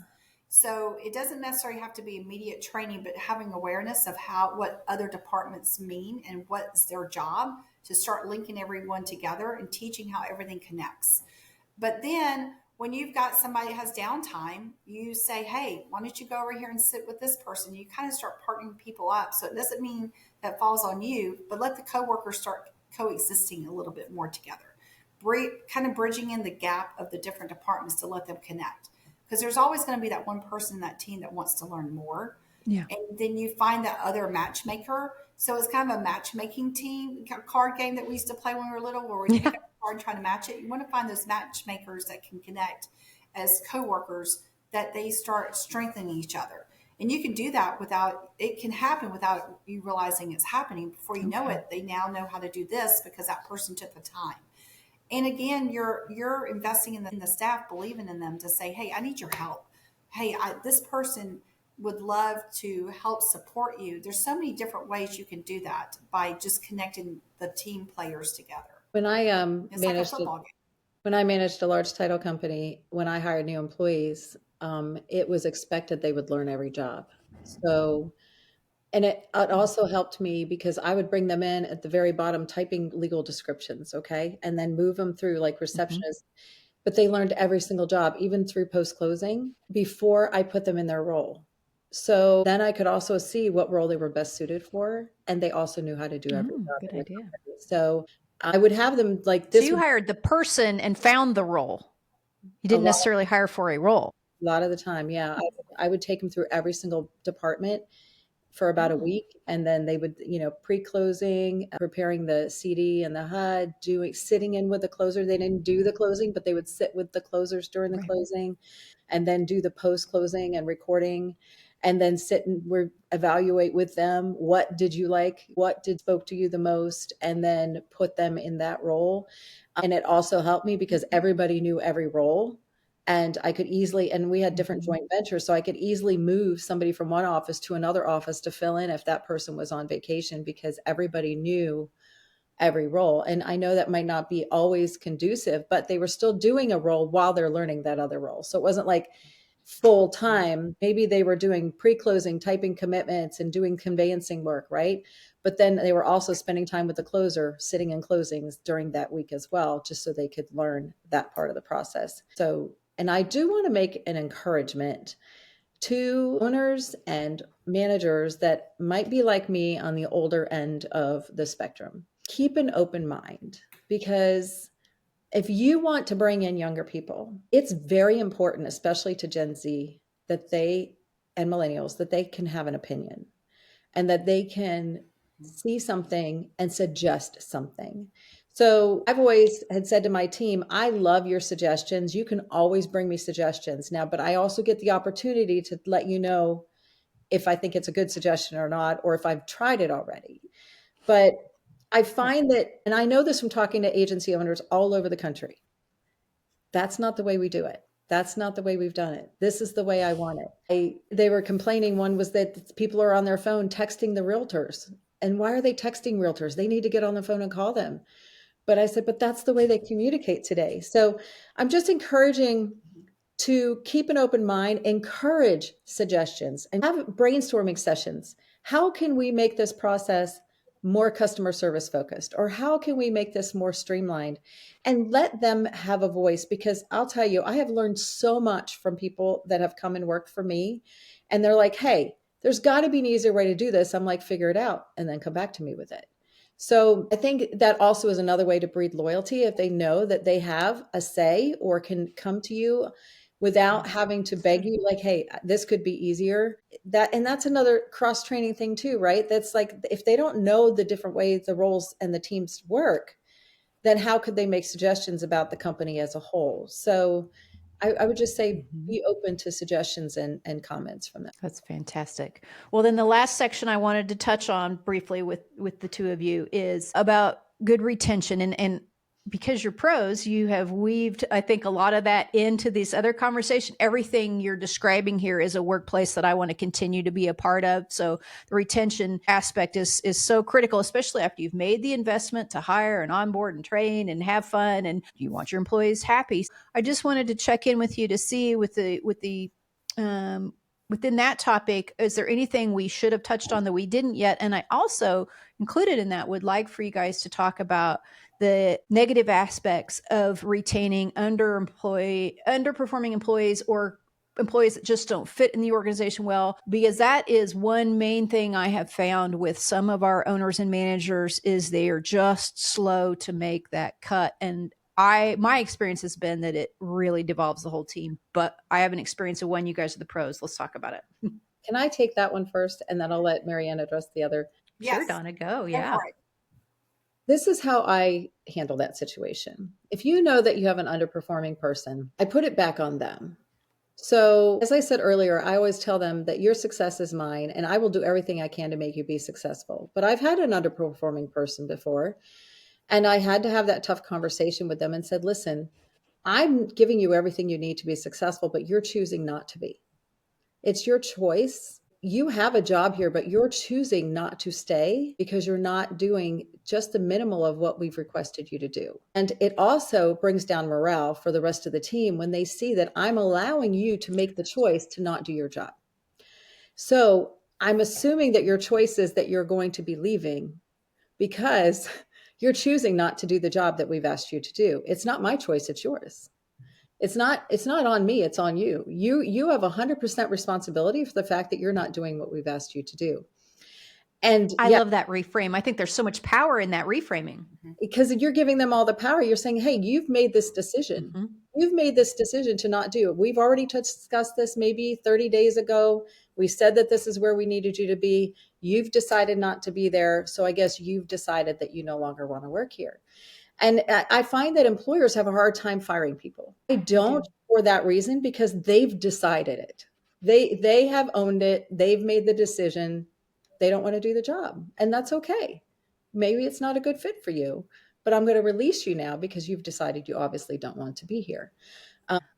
So it doesn't necessarily have to be immediate training, but having awareness of what other departments mean and what's their job, to start linking everyone together and teaching how everything connects. But then when you've got somebody that has downtime, you say, hey, why don't you go over here and sit with this person? You kind of start partnering people up. So it doesn't mean that falls on you, but let the coworkers start coexisting a little bit more together. Kind of bridging in the gap of the different departments to let them connect. Because there's always going to be that one person in that team that wants to learn more. Yeah. And then you find that other matchmaker. So it's kind of a matchmaking team card game that we used to play when we were little, where we pick up a card and try to match it. You want to find those matchmakers that can connect as coworkers, that they start strengthening each other. And you can do that it can happen without you realizing it's happening. Before you know it, they now know how to do this because that person took the time. And again, you're investing in the staff, believing in them to say, hey, I need your help. Hey, this person would love to help support you. There's so many different ways you can do that by just connecting the team players together. When I managed a large title company, when I hired new employees, it was expected they would learn every job. So, and it also helped me because I would bring them in at the very bottom, typing legal descriptions, okay, and then move them through like receptionist. But they learned every single job, even through post-closing, before I put them in their role. So then I could also see what role they were best suited for, and they also knew how to do every job. Good idea. Company. So I would have them like this. So you hired the person and found the role. You didn't necessarily hire for a role. A lot of the time, yeah. I would take them through every single department for about a week, and then they would, pre-closing, preparing the CD and the HUD, sitting in with the closer. They didn't do the closing, but they would sit with the closers during the closing, and then do the post-closing and recording, and then sit and evaluate with them. What did you like? What spoke to you the most? And then put them in that role. And it also helped me because everybody knew every role. And I could easily, and we had different joint ventures, so I could easily move somebody from one office to another office to fill in if that person was on vacation, because everybody knew every role. And I know that might not be always conducive, but they were still doing a role while they're learning that other role. So it wasn't like full time. Maybe they were doing pre-closing, typing commitments and doing conveyancing work, right? But then they were also spending time with the closer, sitting in closings during that week as well, just so they could learn that part of the process. So, and I do want to make an encouragement to owners and managers that might be like me on the older end of the spectrum. Keep an open mind, because if you want to bring in younger people, it's very important, especially to Gen Z, that they and millennials, that they can have an opinion and that they can see something and suggest something. So I've always had said to my team, I love your suggestions. You can always bring me suggestions now, but I also get the opportunity to let you know if I think it's a good suggestion or not, or if I've tried it already. But I find that, and I know this from talking to agency owners all over the country, that's not the way we do it. That's not the way we've done it. This is the way I want it. They were complaining. One was that people are on their phone texting the realtors. And why are they texting realtors? They need to get on the phone and call them. But I said, but that's the way they communicate today. So I'm just encouraging to keep an open mind, encourage suggestions, and have brainstorming sessions. How can we make this process more customer service focused? Or how can we make this more streamlined? And let them have a voice, because I'll tell you, I have learned so much from people that have come and worked for me. And they're like, hey, there's got to be an easier way to do this. I'm like, figure it out and then come back to me with it. So I think that also is another way to breed loyalty, if they know that they have a say or can come to you without having to beg you, like, hey, this could be easier. That's another cross training thing too, right? That's like, if they don't know the different ways the roles and the teams work, then how could they make suggestions about the company as a whole? So I would just say be open to suggestions and comments from them. That's fantastic. Well, then the last section I wanted to touch on briefly with the two of you is about good retention. And because you're pros, you have weaved, I think, a lot of that into this other conversation. Everything you're describing here is a workplace that I want to continue to be a part of. So the retention aspect is so critical, especially after you've made the investment to hire and onboard and train and have fun, and you want your employees happy. I just wanted to check in with you to see um, within that topic, is there anything we should have touched on that we didn't yet? And I also included in that would like for you guys to talk about the negative aspects of retaining underperforming employees, or employees that just don't fit in the organization well, because that is one main thing I have found with some of our owners and managers is they are just slow to make that cut. And my experience has been that it really devolves the whole team, but I have an experience of when you guys are the pros. Let's talk about it. Can I take that one first, and then I'll let Marianne address the other? Sure, Yes, Donna, go. go Yeah. for it. This is how I handle that situation. If you know that you have an underperforming person, I put it back on them. So, as I said earlier, I always tell them that your success is mine and I will do everything I can to make you be successful. But I've had an underperforming person before, and I had to have that tough conversation with them and said, listen, I'm giving you everything you need to be successful, but you're choosing not to be. It's your choice. You have a job here, but you're choosing not to stay because you're not doing just the minimal of what we've requested you to do. And it also brings down morale for the rest of the team when they see that I'm allowing you to make the choice to not do your job. So I'm assuming that your choice is that you're going to be leaving because you're choosing not to do the job that we've asked you to do. It's not my choice, it's yours. It's not on me, it's on you. You have 100% responsibility for the fact that you're not doing what we've asked you to do. And I yeah, love that reframe. I think there's so much power in that reframing. because you're giving them all the power. You're saying, hey, you've made this decision. Mm-hmm. You've made this decision to not do it. We've already discussed this maybe 30 days ago. We said that this is where we needed you to be. You've decided not to be there. So I guess you've decided that you no longer want to work here. And I find that employers have a hard time firing people. I don't for that reason, because they've decided it. They have owned it. They've made the decision. They don't want to do the job. And that's okay. Maybe it's not a good fit for you, but I'm going to release you now because you've decided you obviously don't want to be here.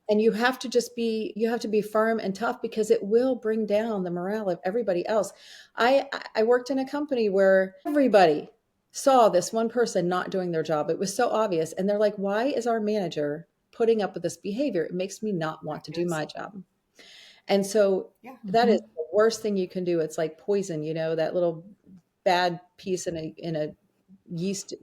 And you have to be firm and tough, because it will bring down the morale of everybody else. I worked in a company where everybody saw this one person not doing their job. It was so obvious. And they're like, why is our manager putting up with this behavior? It makes me not want to do my job. And so Yeah. that is Mm-hmm. the worst thing you can do. It's like poison, that little bad piece in a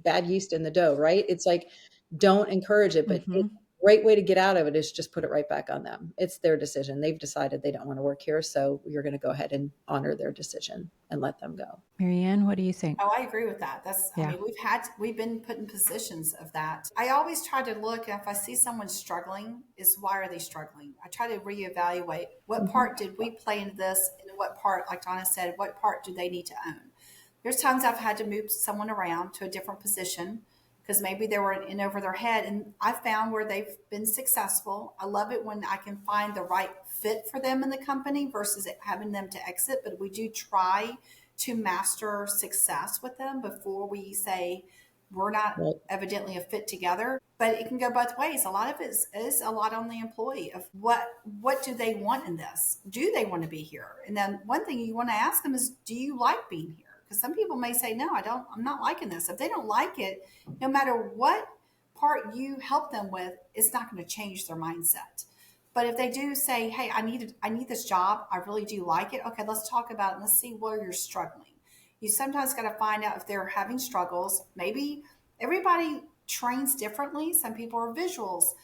bad yeast in the dough, right? It's like, don't encourage it, but a Mm-hmm. great way to get out of it is just put it right back on them. It's their decision. They've decided they don't want to work here. So you're going to go ahead and honor their decision and let them go. Marianne, what do you think? Oh, I agree with that. I Yeah. mean, we've been put in positions of that. I always try to look, and if I see someone struggling, is why are they struggling? I try to reevaluate what Mhm. part did we play into this, and what part, like Donna said, what part do they need to own? There's times I've had to move someone around to a different position because maybe they were in over their head, and I found where they've been successful. I love it when I can find the right fit for them in the company versus having them to exit, but we do try to master success with them before we say we're not Right. evidently a fit together. But it can go both ways. A lot of it is a lot on the employee of what do they want in this? Do they want to be here? And then one thing you want to ask them is, do you like being here? Because some people may say, no, I don't. I'm not liking this. If they don't like it, no matter what part you help them with, it's not going to change their mindset. But if they do say, "Hey, I need this job. I really do like it." Okay, let's talk about it. Let's see where you're struggling. You sometimes got to find out if they're having struggles. Maybe everybody trains differently. Some people are visuals,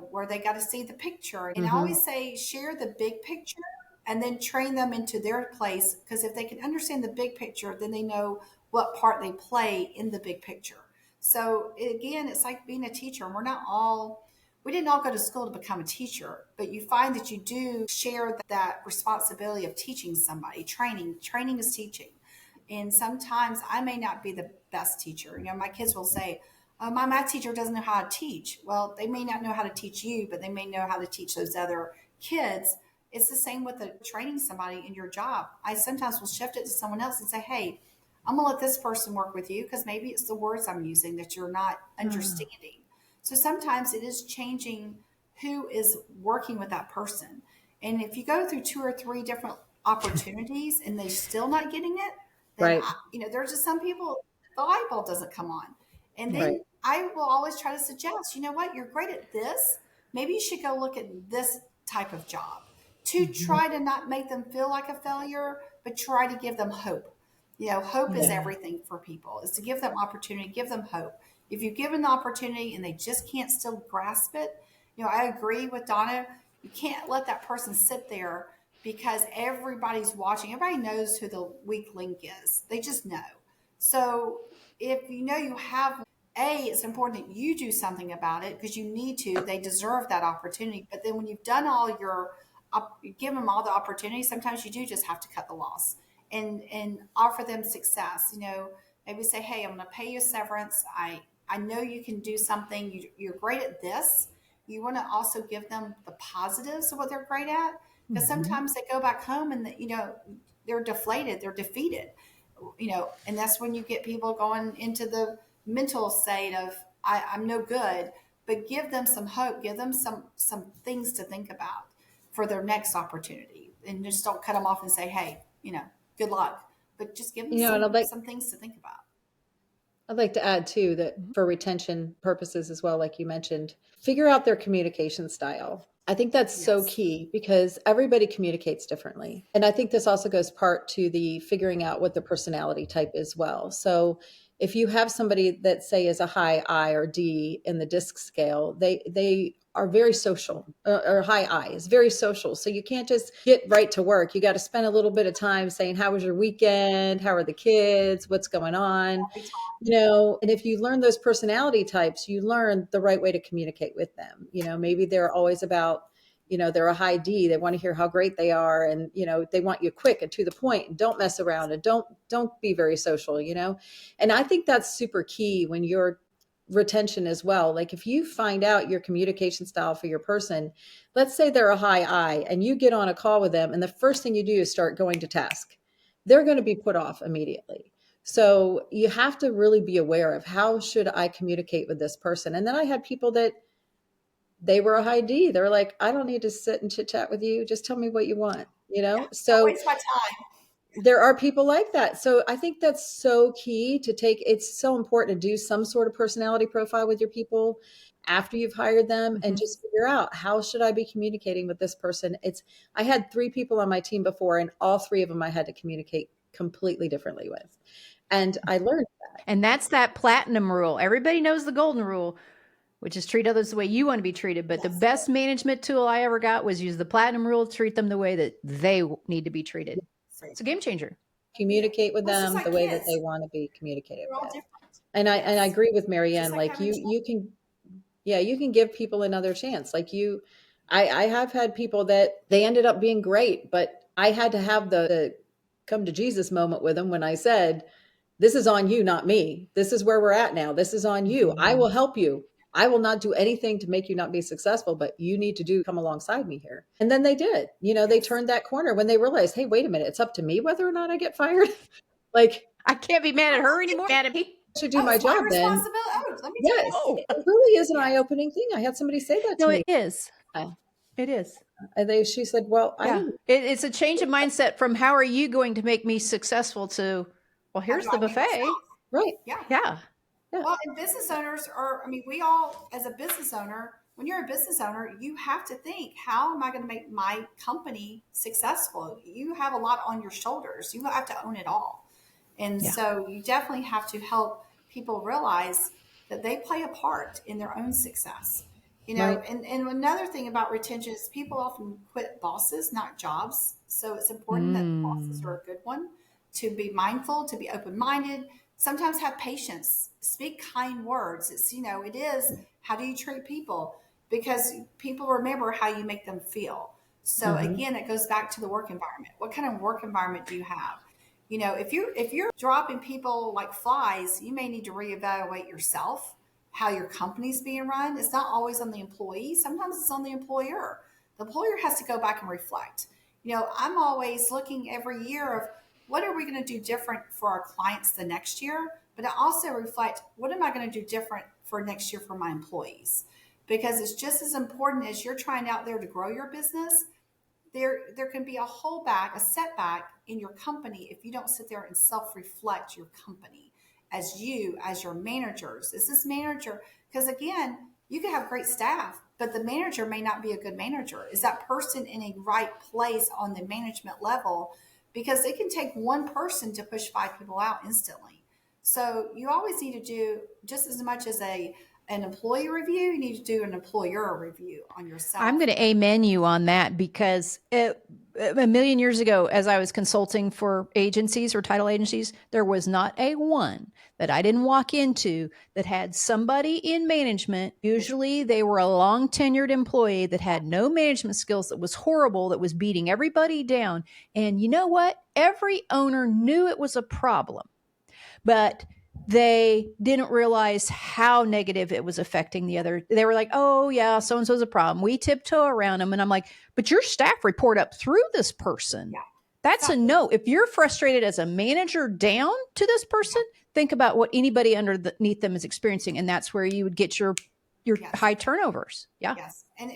where they got to see the picture. And I Hmm. always say, share the big picture and then train them into their place. Because if they can understand the big picture, then they know what part they play in the big picture. So again, it's like being a teacher. We didn't all go to school to become a teacher, but you find that you do share that responsibility of teaching somebody. Training is teaching. And sometimes I may not be the best teacher. My kids will say, "Oh, my math teacher doesn't know how to teach." Well, they may not know how to teach you, but they may know how to teach those other kids. It's the same with the training somebody in your job. I sometimes will shift it to someone else and say, "Hey, I'm going to let this person work with you because maybe it's the words I'm using that you're not Ah. understanding." So sometimes it is changing who is working with that person. And if you go through two or three different opportunities and they're still not getting it, then Right. there's just some people the light bulb doesn't come on. And Right. then I will always try to suggest, you know what, you're great at this. Maybe you should go look at this type of job to Mm-hmm. try to not make them feel like a failure, but try to give them hope. Hope is Yeah. everything for people, is to give them opportunity, give them hope. If you give them the opportunity and they just can't still grasp it, I agree with Donna. You can't let that person sit there because everybody's watching. Everybody knows who the weak link is. They just know. So if you know you have it's important that you do something about it because you need to. They deserve that opportunity. But then when you've done all you give them all the opportunity. Sometimes you do just have to cut the loss and offer them success. Maybe say, "Hey, I'm going to pay you severance. I know you can do something. You're great at this." You want to also give them the positives of what they're great at because Mm-hmm. sometimes they go back home and they're deflated, they're defeated. And that's when you get people going into the mental state of I'm no good. But give them some hope, give them some things to think about for their next opportunity, and just don't cut them off and say, "Hey, good luck." But just give them And some things to think about. I'd like to add too that for retention purposes as well, like you mentioned, figure out their communication style. I think that's so Yes. key because everybody communicates differently. And I think this also goes part to the figuring out what the personality type is well. So if you have somebody that say is a high I or D in the disc scale, they are very social, or high I is very social. So you can't just get right to work. You got to spend a little bit of time saying, how was your weekend? How are the kids? What's going on? And if you learn those personality types, you learn the right way to communicate with them. Maybe they're always about, they're a high D. They want to hear how great they are. And, they want you quick and to the point and don't mess around and don't be very social. And I think that's super key when you're retention as well. Like if you find out your communication style for your person, let's say they're a high I and you get on a call with them and the first thing you do is start going to task, they're going to be put off immediately. So you have to really be aware of how should I communicate with this person. And then I had people that they were a high D. They're like, I don't need to sit and chit chat with you. Just tell me what you want, Yeah. Don't So waste my time. there are people like that. So I think that's so key to take. It's so important to do some sort of personality profile with your people after you've hired them and just figure out, how should I be communicating with this person? I had 3 people on my team before, and all 3 of them I had to communicate completely differently with. And I learned that. And that's that platinum rule. Everybody knows the golden rule, which is treat others the way you want to be treated. But the best management tool I ever got was use the platinum rule, treat them the way that they need to be treated. It's a game changer. Communicate with them like the way kids. that they want to be communicated We're all with. different. And I agree with Mary Ann, like like you can, yeah, you can give people another chance. Like I have had people that they ended up being great, but I had to have the come to Jesus moment with them when I said, this is on you, not me. This is where we're at now. This is on you. I will help you. I will not do anything to make you not be successful, but you need to come alongside me here. And then they did. They turned that corner when they realized, hey, wait a minute, it's up to me whether or not I get fired. Like, I can't be mad at her anymore. Mad at me. I should do my job then. Yes, it really is an eye-opening thing. I had somebody say that to me. No, it is. It is. And she said, well, it's a change of mindset from how are you going to make me successful to, well, here's the buffet. Right. Yeah. Well, and business owners we all, as a business owner, when you're a business owner, you have to think, how am I going to make my company successful? You have a lot on your shoulders. You have to own it all. And so you definitely have to help people realize that they play a part in their own success. Right. And another thing about retention is people often quit bosses, not jobs. So it's important that bosses are a good one, to be mindful, to be open-minded, sometimes have patience, speak kind words. It's, it is, how do you treat people? Because people remember how you make them feel. So again, it goes back to the work environment. What kind of work environment do you have? If you're dropping people like flies, you may need to reevaluate yourself, how your company's being run. It's not always on the employee. Sometimes it's on the employer. The employer has to go back and reflect. I'm always looking every year of, what are we going to do different for our clients the next year? But I also reflect, what am I going to do different for next year for my employees? Because it's just as important as you're trying out there to grow your business. There can be a setback in your company if you don't sit there and self-reflect your company as your managers. Is this manager? Because again, you can have great staff, but the manager may not be a good manager. Is that person in a right place on the management level? Because it can take one person to push 5 people out instantly. So you always need to do, just as much as an employee review, you need to do an employer review on yourself. I'm going to amen you on that, because a million years ago, as I was consulting for agencies or title agencies, there was not a one that I didn't walk into that had somebody in management. Usually they were a long tenured employee that had no management skills, that was horrible, that was beating everybody down. And you know what? Every owner knew it was a problem, but they didn't realize how negative it was affecting the other. They were like, oh yeah, so-and-so's a problem. We tiptoe around them. And I'm like, but your staff report up through this person. Yeah. That's a no. If you're frustrated as a manager down to this person, think about what anybody underneath them is experiencing. And that's where you would get your high turnovers. Yeah. Yes. And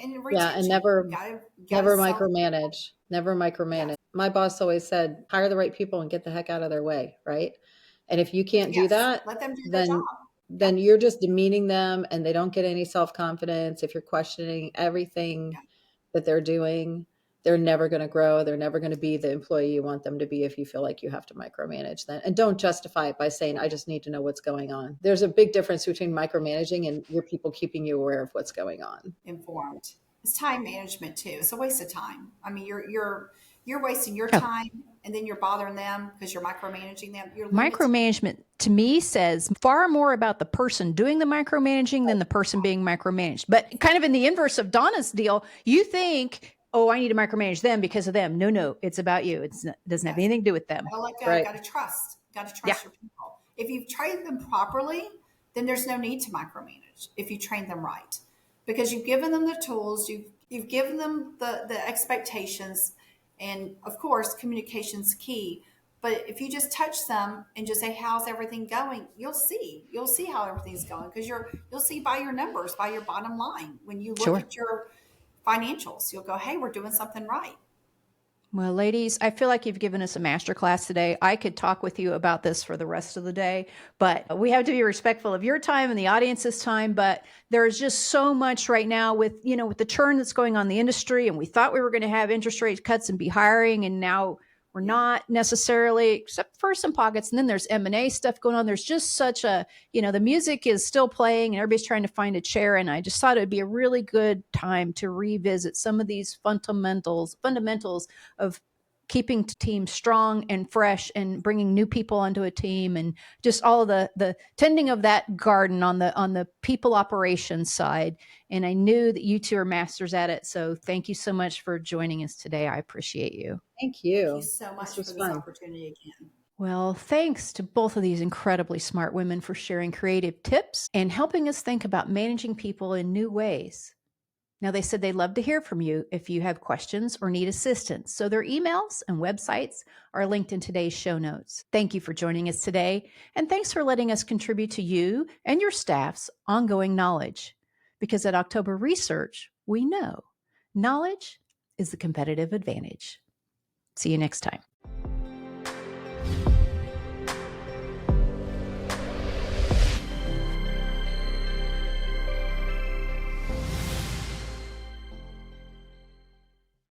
never micromanage. Never micromanage. Yeah. My boss always said, hire the right people and get the heck out of their way. Right. And if you can't do that, let them do their job. Then you're just demeaning them, and they don't get any self-confidence. If you're questioning everything that they're doing, they're never going to grow. They're never going to be the employee you want them to be if you feel like you have to micromanage them. And don't justify it by saying, I just need to know what's going on. There's a big difference between micromanaging and your people keeping you aware of what's going on. Informed. It's time management too. It's a waste of time. I mean, you're wasting your time, and then you're bothering them because you're micromanaging them. Micromanagement to me says far more about the person doing the micromanaging than the person being micromanaged. But kind of in the inverse of Donna's deal, you think, oh, I need to micromanage them because of them. No, it's about you. It doesn't have anything to do with them. Got to trust your people. If you've trained them properly, then there's no need to micromanage if you train them right, because you've given them the tools, you've given them the expectations. And of course, communication's key. But if you just touch them and just say, how's everything going? You'll see how everything's going, because you'll see by your numbers, by your bottom line. When you look at your financials, you'll go, hey, we're doing something right. Well, ladies, I feel like you've given us a masterclass today. I could talk with you about this for the rest of the day, but we have to be respectful of your time and the audience's time. But there's just so much right now with, with the churn that's going on in the industry. And we thought we were going to have interest rate cuts and be hiring. And now we're not necessarily, except for some pockets. And then there's M&A stuff going on. There's just such a, the music is still playing and everybody's trying to find a chair. And I just thought it'd be a really good time to revisit some of these fundamentals of keeping teams strong and fresh and bringing new people onto a team and just all of the tending of that garden on the people operations side. And I knew that you two are masters at it. So thank you so much for joining us today. I appreciate you. Thank Thank you you. so This much was for this fun. opportunity again. Well, thanks to both of these incredibly smart women for sharing creative tips and helping us think about managing people in new ways. Now, they said they'd love to hear from you if you have questions or need assistance. So their emails and websites are linked in today's show notes. Thank you for joining us today. And thanks for letting us contribute to you and your staff's ongoing knowledge. Because at October Research, we know knowledge is the competitive advantage. See you next time.